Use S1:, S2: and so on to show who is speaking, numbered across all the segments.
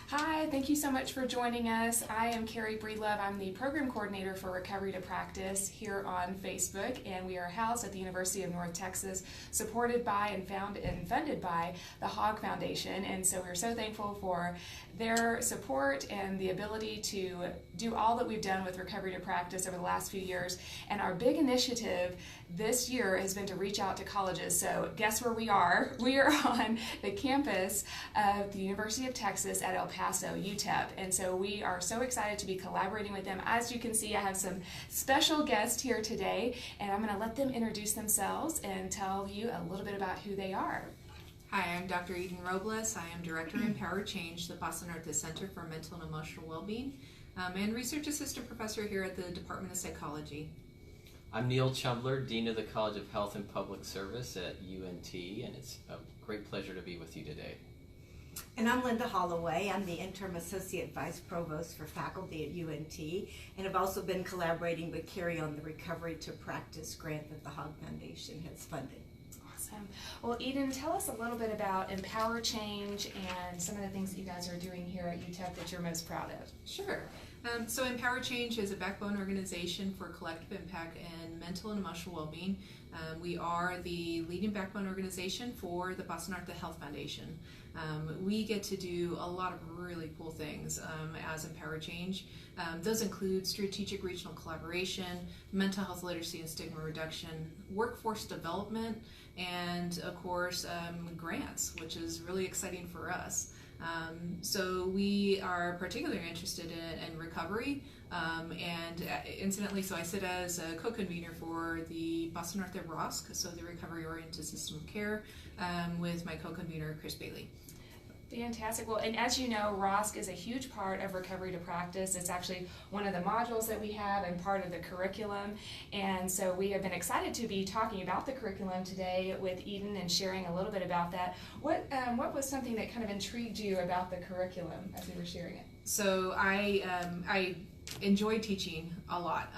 S1: Hi, thank you so much for joining us. I am Carrie Breedlove. I'm the program coordinator for Recovery to Practice here on Facebook, and we are housed at the University of North Texas, supported by and funded by the Hogg Foundation. And so we're so thankful for their support and the ability to do all that we've done with Recovery to Practice over the last few years. And our big initiative this year has been to reach out to colleges. So guess where we are? We are on the campus of the University of Texas at El Paso, UTEP. And so we are so excited to be collaborating with them. As you can see, I have some special guests here today, and I'm going to let them introduce themselves and tell you a little bit about who they are.
S2: Hi, I'm Dr. Eden Robles. I am Director in Empower Change, the Paso Norte Center for Mental and Emotional Wellbeing, and Research Assistant Professor here at the Department of Psychology.
S3: I'm Neil Chumbler, Dean of the College of Health and Public Service at UNT, and it's a great pleasure to be with you today.
S4: And I'm Linda Holloway. I'm the Interim Associate Vice Provost for Faculty at UNT, and have also been collaborating with Carrie on the Recovery to Practice grant that the Hogg Foundation has funded.
S1: Awesome. Well, Eden, tell us a little bit about Empower Change and some of the things that you guys are doing here at UTEP that you're most proud of.
S2: Sure. So Empower Change is a backbone organization for collective impact in mental and emotional well-being. We are the leading backbone organization for the Paso Norte Health Foundation. We get to do a lot of really cool things as Empower Change. Those include strategic regional collaboration, mental health literacy and stigma reduction, workforce development, and of course grants, which is really exciting for us. So we are particularly interested in recovery, and incidentally, so I sit as a co-convener for the Paso Norte ROSC, so the Recovery Oriented System of Care, with my co-convener Chris Bailey.
S1: Fantastic. Well, and as you know, ROSC is a huge part of Recovery to Practice. It's actually one of the modules that we have and part of the curriculum. And so we have been excited to be talking about the curriculum today with Eden and sharing a little bit about that. What was something that kind of intrigued you about the curriculum as we were sharing it?
S2: So I enjoy teaching a lot,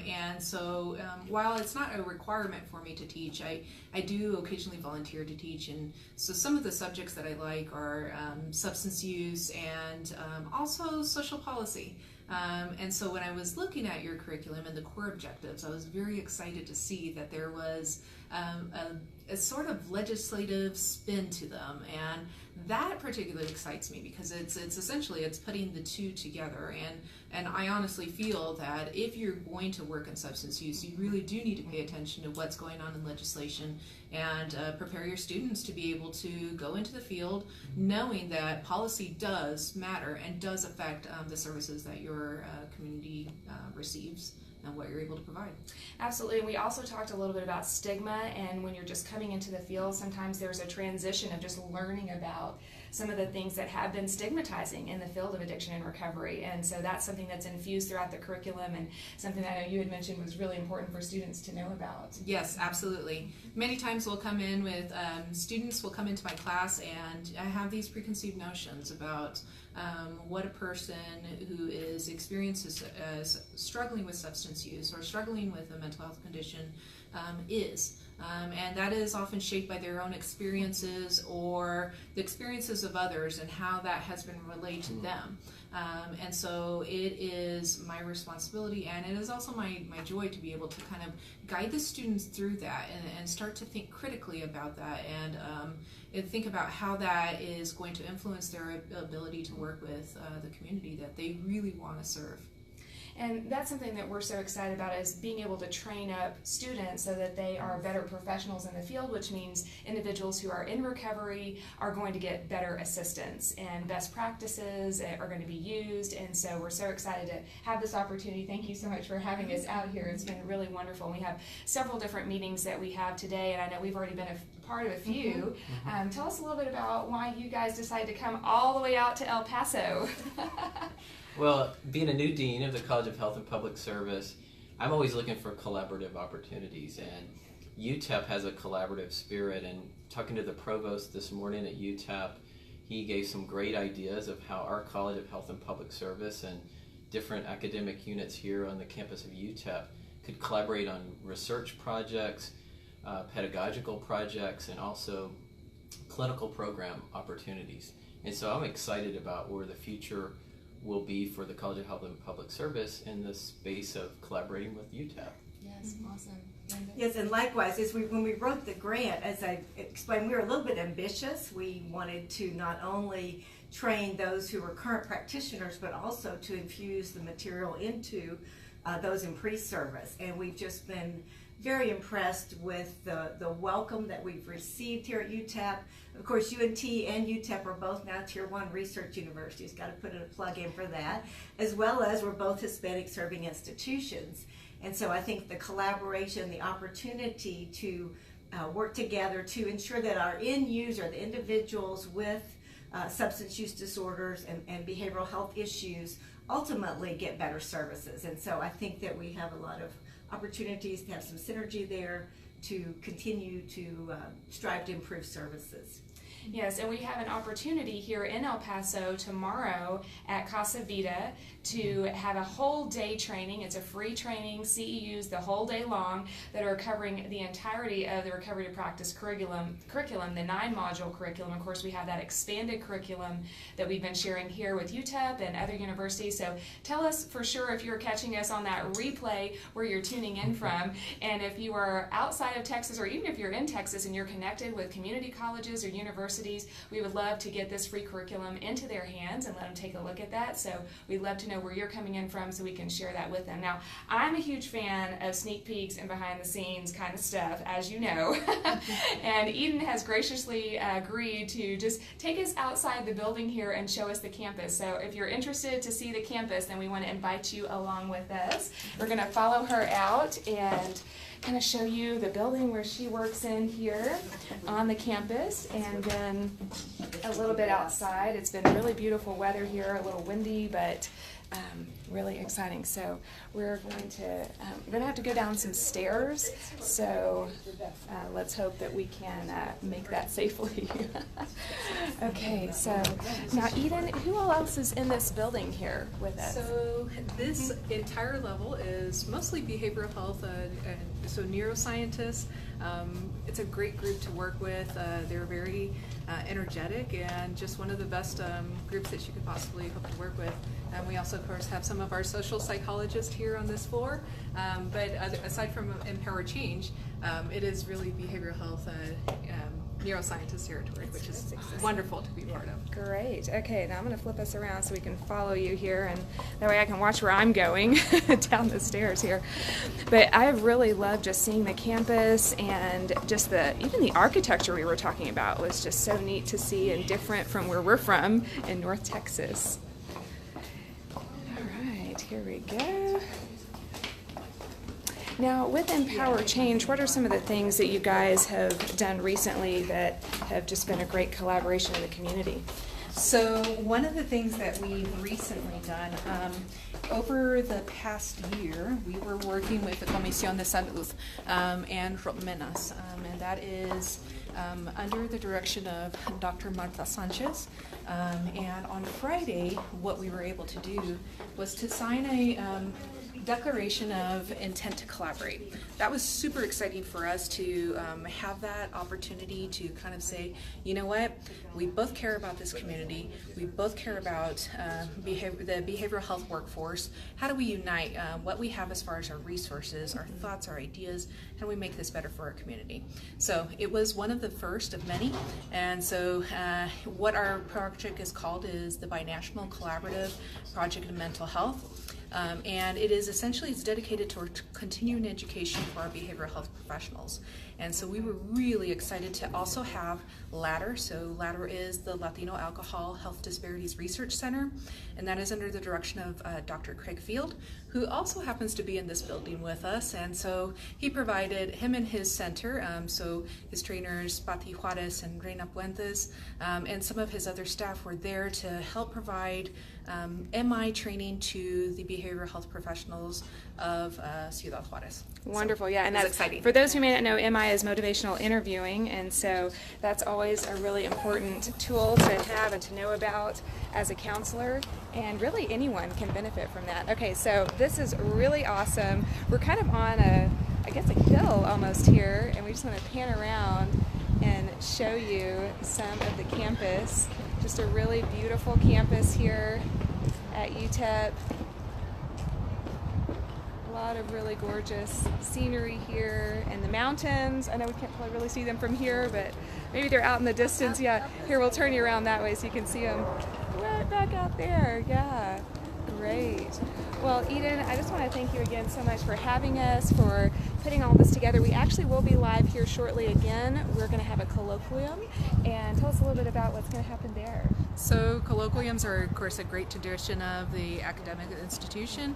S2: and so while it's not a requirement for me to teach, I do occasionally volunteer to teach, and so some of the subjects that I like are substance use and also social policy. And so when I was looking at your curriculum and the core objectives, I was very excited to see that there was a sort of legislative spin to them, and that particularly excites me because it's essentially it's putting the two together, and I honestly feel that if you're going to work in substance use, you really do need to pay attention to what's going on in legislation and prepare your students to be able to go into the field knowing that policy does matter and does affect the services that your community receives and what you're able to provide.
S1: Absolutely. We also talked a little bit about stigma, and when you're just coming into the field, sometimes there's a transition of just learning about some of the things that have been stigmatizing in the field of addiction and recovery. And so that's something that's infused throughout the curriculum, and something that I know you had mentioned was really important for students to know about.
S2: Yes, absolutely. Many times we'll come in with, students will come into my class and I have these preconceived notions about what a person who is struggling with substance use or struggling with a mental health condition is. And that is often shaped by their own experiences or the experiences of others and how that has been relayed to them. And so it is my responsibility, and it is also my joy to be able to kind of guide the students through that and start to think critically about that and think about how that is going to influence their ability to work with the community that they really want to serve.
S1: And that's something that we're so excited about, is being able to train up students so that they are better professionals in the field, which means individuals who are in recovery are going to get better assistance, and best practices are going to be used. And so we're so excited to have this opportunity. Thank you so much for having us out here. It's been really wonderful. We have several different meetings that we have today, and I know we've already been a part of a few. Tell us a little bit about why you guys decided to come all the way out to El Paso.
S3: Well, being a new dean of the College of Health and Public Service, I'm always looking for collaborative opportunities, and UTEP has a collaborative spirit. And talking to the provost this morning at UTEP, he gave some great ideas of how our College of Health and Public Service and different academic units here on the campus of UTEP could collaborate on research projects, pedagogical projects, and also clinical program opportunities. And so I'm excited about where the future will be for the College of Health and Public Service in the space of collaborating with UTEP.
S1: Yes, awesome.
S4: Yes, and likewise, when we wrote the grant, as I explained, we were a little bit ambitious. We wanted to not only train those who were current practitioners, but also to infuse the material into those in pre-service. And we've just been very impressed with the welcome that we've received here at UTEP. Of course, UNT and UTEP are both now Tier 1 research universities. Got to put in a plug in for that. As well as we're both Hispanic serving institutions. And so I think the collaboration, the opportunity to work together to ensure that our end user, the individuals with substance use disorders and behavioral health issues, ultimately get better services. And so I think that we have a lot of opportunities to have some synergy there to continue to strive to improve services.
S1: Yes, and we have an opportunity here in El Paso tomorrow at Casa Vida to have a whole day training. It's a free training, CEUs the whole day long, that are covering the entirety of the Recovery to Practice curriculum, the 9-module curriculum. Of course, we have that expanded curriculum that we've been sharing here with UTEP and other universities. So tell us for sure if you're catching us on that replay where you're tuning in from, and if you are outside of Texas, or even if you're in Texas and you're connected with community colleges or universities, we would love to get this free curriculum into their hands and let them take a look at that. So we'd love to know where you're coming in from so we can share that with them. Now, I'm a huge fan of sneak peeks and behind the scenes kind of stuff, as you know. And Eden has graciously agreed to just take us outside the building here and show us the campus. So if you're interested to see the campus, then we want to invite you along with us. We're going to follow her out and kind of show you the building where she works in here on the campus, and then a little bit outside. It's been really beautiful weather here, a little windy, but really exciting. So we're going to have to go down some stairs, so let's hope that we can make that safely. Okay, so now Eden, who else is in this building here with us?
S2: So this entire level is mostly behavioral health, so neuroscientists. It's a great group to work with. They're very energetic and just one of the best groups that you could possibly hope to work with. And we also, of course, have some of our social psychologists here on this floor. But aside from Empower Change, it is really behavioral health neuroscientist territory, which is wonderful to be part of.
S1: Great. Okay, now I'm going to flip us around so we can follow you here, and that way I can watch where I'm going down the stairs here. But I really love just seeing the campus, and just even the architecture we were talking about was just so neat to see and different from where we're from in North Texas. All right, here we go. Now, with Empower Change, what are some of the things that you guys have done recently that have just been a great collaboration in the community?
S2: So one of the things that we've recently done, over the past year, we were working with the Comisión de Salud and Menas, and that is under the direction of Dr. Marta Sanchez. And on Friday, what we were able to do was to sign a declaration of intent to collaborate. That was super exciting for us to have that opportunity to kind of say, you know what, we both care about this community, we both care about the behavioral health workforce. How do we unite what we have as far as our resources, our thoughts, our ideas? How do we make this better for our community? So it was one of the first of many, and so what our project is called is the Binational Collaborative Project in Mental Health. And it is essentially, it's dedicated toward continuing education for our behavioral health professionals. And so we were really excited to also have LADDER. So LADDER is the Latino Alcohol Health Disparities Research Center, and that is under the direction of Dr. Craig Field, who also happens to be in this building with us. And so he provided, him and his center, so his trainers, Pati Juarez and Reina Puentes, and some of his other staff were there to help provide MI training to the behavioral health professionals of Ciudad Juarez.
S1: Wonderful, yeah, and
S2: that's
S1: that's
S2: exciting.
S1: For those who may not know, MI is motivational interviewing, and so that's always a really important tool to have and to know about as a counselor, and really anyone can benefit from that. Okay, so this is really awesome. We're kind of on I guess a hill almost here, and we just want to pan around and show you some of the campus Just a really beautiful campus here at UTEP. A lot of really gorgeous scenery here, and the mountains. I know we can't probably really see them from here, but maybe they're out in the distance. Yeah, here, we'll turn you around that way so you can see them right back out there. Yeah, great. Well, Eden, I just want to thank you again so much for having us, for putting all this together. We actually will be live here shortly again. We're going to have a colloquium, and tell us a little bit about what's going to happen there.
S2: So colloquiums are, of course, a great tradition of the academic institution.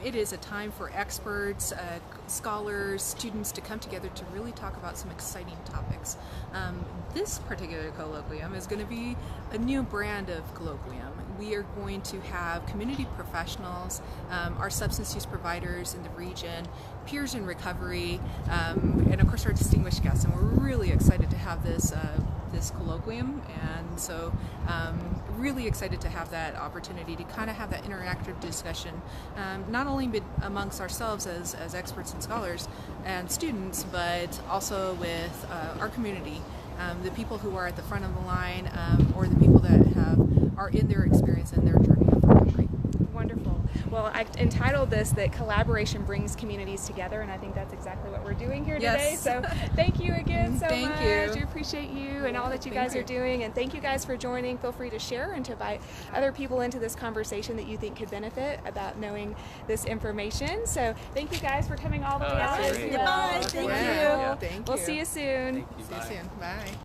S2: It is a time for experts, scholars, students to come together to really talk about some exciting topics. This particular colloquium is going to be a new brand of colloquium. We are going to have community professionals, our substance use providers in the region, peers in recovery, and of course our distinguished guests. And we're really excited to have this colloquium, and so really excited to have that opportunity to kind of have that interactive discussion, not only amongst ourselves as experts and scholars and students, but also with our community, the people who are at the front of the line, or the people that are in their experience and their journey of recovery.
S1: Wonderful. Well, I've entitled this that collaboration brings communities together, and I think that's exactly what we're doing here today.
S2: Yes.
S1: So thank you again so
S2: Thank
S1: much.
S2: you.
S1: We appreciate you and all that you guys are doing, and thank you guys for joining. Feel free to share and to invite other people into this conversation that you think could benefit about knowing this information. So thank you guys for coming all the way out.
S3: That's great.
S4: Goodbye. Thank you.
S2: Thank
S1: We'll
S2: you.
S1: see you soon.
S3: Thank you.
S2: See you
S3: Bye.
S2: soon. Bye.